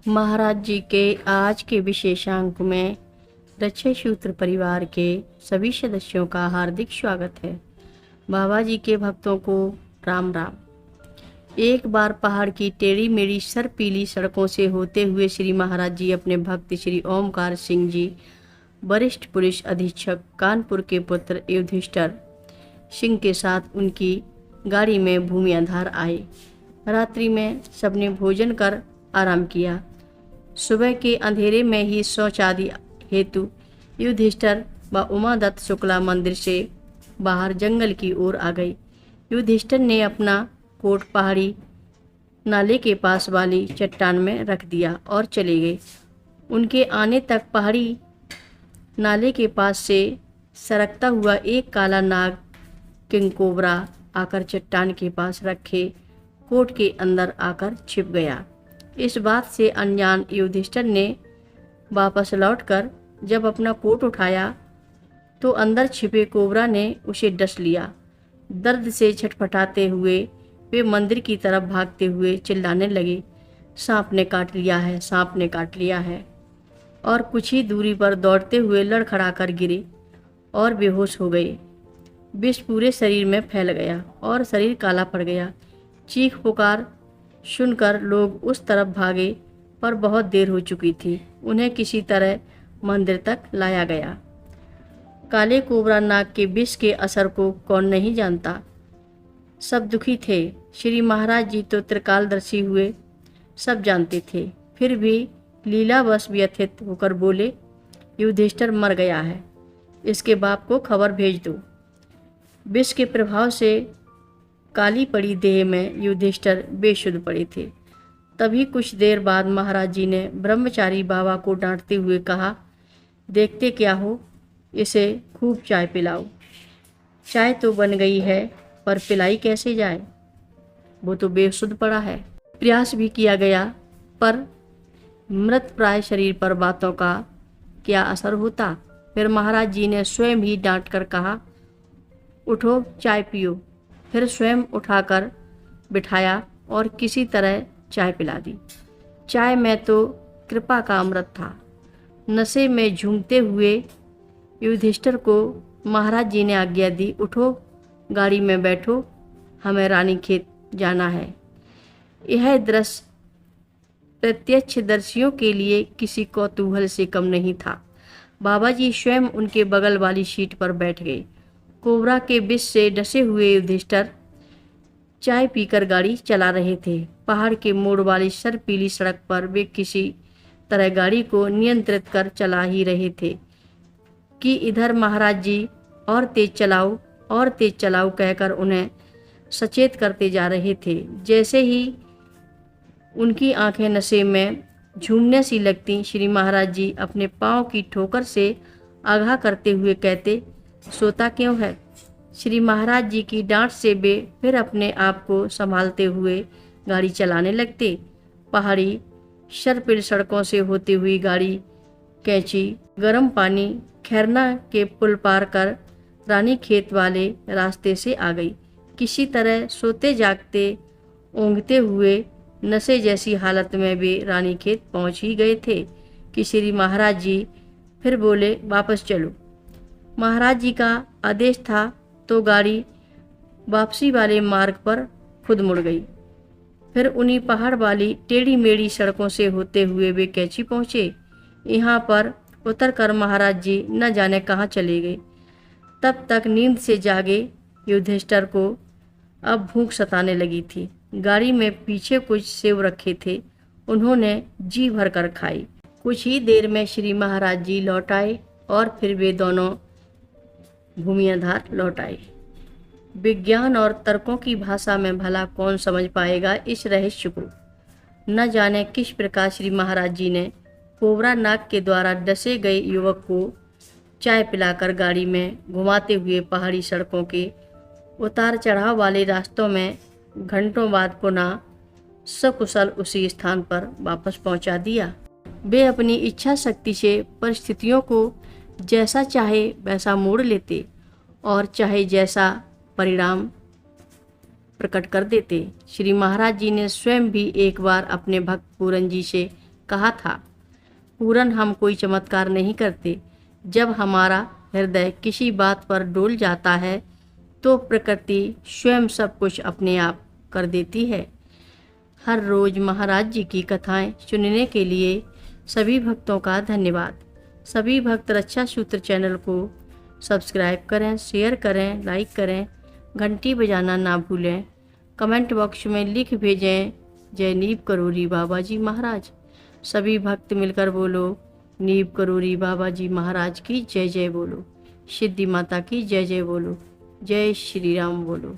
महाराज जी के आज के विशेषांक में रक्षय सूत्र परिवार के सभी सदस्यों का हार्दिक स्वागत है। बाबा जी के भक्तों को राम राम। एक बार पहाड़ की टेढ़ी मेढ़ी सरपीली सड़कों से होते हुए श्री महाराज जी अपने भक्त श्री ओमकार सिंह जी, वरिष्ठ पुलिस अधीक्षक कानपुर के पुत्र युधिष्ठिर सिंह के साथ उनकी गाड़ी में भूमियाधार आए। रात्रि में सबने भोजन कर आराम किया। सुबह के अंधेरे में ही शौच आदि हेतु युधिष्ठिर व उमादत्त शुक्ला मंदिर से बाहर जंगल की ओर आ गई। युधिष्ठिर ने अपना कोट पहाड़ी नाले के पास वाली चट्टान में रख दिया और चले गए। उनके आने तक पहाड़ी नाले के पास से सरकता हुआ एक काला नाग किंग कोबरा आकर चट्टान के पास रखे कोट के अंदर आकर छिप गया। इस बात से अनजान युधिष्ठिर ने वापस लौटकर जब अपना कोट उठाया तो अंदर छिपे कोबरा ने उसे डस लिया। दर्द से छटपटाते हुए वे मंदिर की तरफ भागते हुए चिल्लाने लगे, सांप ने काट लिया है, सांप ने काट लिया है। और कुछ ही दूरी पर दौड़ते हुए लड़खड़ाकर गिरे और बेहोश हो गए। विष पूरे शरीर में फैल गया और शरीर काला पड़ गया। चीख पुकार सुनकर लोग उस तरफ भागे, पर बहुत देर हो चुकी थी। उन्हें किसी तरह मंदिर तक लाया गया। काले कोबरा नाग के विष के असर को कौन नहीं जानता। सब दुखी थे। श्री महाराज जी तो त्रिकालदर्शी हुए, सब जानते थे। फिर भी लीलावश व्यथित होकर बोले, युधिष्ठिर मर गया है, इसके बाप को खबर भेज दो। विष के प्रभाव से काली पड़ी देह में युधिष्ठिर बेशुद्ध पड़े थे। तभी कुछ देर बाद महाराज जी ने ब्रह्मचारी बाबा को डांटते हुए कहा, देखते क्या हो, इसे खूब चाय पिलाओ। चाय तो बन गई है, पर पिलाई कैसे जाए, वो तो बेसुध पड़ा है। प्रयास भी किया गया, पर मृत प्राय शरीर पर बातों का क्या असर होता। फिर महाराज जी ने स्वयं ही डांट कर कहा, उठो चाय पियो। फिर स्वयं उठाकर बिठाया और किसी तरह चाय पिला दी। चाय में तो कृपा का अमृत था। नशे में झूमते हुए युधिष्ठिर को महाराज जी ने आज्ञा दी, उठो गाड़ी में बैठो, हमें रानीखेत जाना है। यह दृश्य प्रत्यक्षदर्शियों के लिए किसी कौतूहल से कम नहीं था। बाबा जी स्वयं उनके बगल वाली सीट पर बैठ गए। कोबरा के विष से डसे हुए युधिष्ठिर चाय पीकर गाड़ी चला रहे थे। पहाड़ के मोड़ वाली सरपीली सड़क पर वे किसी तरह गाड़ी को नियंत्रित कर चला ही रहे थे कि इधर महाराज जी और तेज चलाओ और तेज चलाओ कहकर उन्हें सचेत करते जा रहे थे। जैसे ही उनकी आंखें नशे में झूमने सी लगती, श्री महाराज जी अपने पांव की ठोकर से आगाह करते हुए कहते, सोता क्यों है। श्री महाराज जी की डांट से वे फिर अपने आप को संभालते हुए गाड़ी चलाने लगते। पहाड़ी सरपील सड़कों से होती हुई गाड़ी कैंची गर्म पानी खैरना के पुल पार कर रानीखेत वाले रास्ते से आ गई। किसी तरह सोते जागते ऊँघते हुए नशे जैसी हालत में वे रानीखेत पहुँच ही गए थे कि श्री महाराज जी फिर बोले, वापस चलो। महाराज जी का आदेश था तो गाड़ी वापसी वाले मार्ग पर खुद मुड़ गई। फिर उन्हीं पहाड़ वाली टेढ़ी मेढ़ी सड़कों से होते हुए वे कैंची पहुँचे। यहाँ पर उतरकर महाराज जी न जाने कहाँ चले गए। तब तक नींद से जागे युधिष्ठिर को अब भूख सताने लगी थी। गाड़ी में पीछे कुछ सेव रखे थे, उन्होंने जी भर कर खाई। कुछ ही देर में श्री महाराज जी लौट आए और फिर वे दोनों भूमियाधार लौट आए। विज्ञान और तर्कों की भाषा में भला कौन समझ पाएगा इस रहस्य को। न जाने किस प्रकार श्री महाराज जी ने कोबरा नाग के द्वारा डसे गए युवक को चाय पिलाकर गाड़ी में घुमाते हुए पहाड़ी सड़कों के उतार चढ़ाव वाले रास्तों में घंटों बाद पुनः सकुशल उसी स्थान पर वापस पहुंचा दिया। वे अपनी इच्छा शक्ति से परिस्थितियों को जैसा चाहे वैसा मोड़ लेते और चाहे जैसा परिणाम प्रकट कर देते। श्री महाराज जी ने स्वयं भी एक बार अपने भक्त पूरन जी से कहा था, पूरन हम कोई चमत्कार नहीं करते। जब हमारा हृदय किसी बात पर डोल जाता है तो प्रकृति स्वयं सब कुछ अपने आप कर देती है। हर रोज महाराज जी की कथाएं सुनने के लिए सभी भक्तों का धन्यवाद। सभी भक्त रक्षा सूत्र चैनल को सब्सक्राइब करें, शेयर करें, लाइक करें, घंटी बजाना ना भूलें। कमेंट बॉक्स में लिख भेजें, जय नीव करोरी बाबा जी महाराज। सभी भक्त मिलकर बोलो, नीव करोरी बाबा जी महाराज की जय जय बोलो। सिद्धि माता की जय जय बोलो। जय श्री राम बोलो।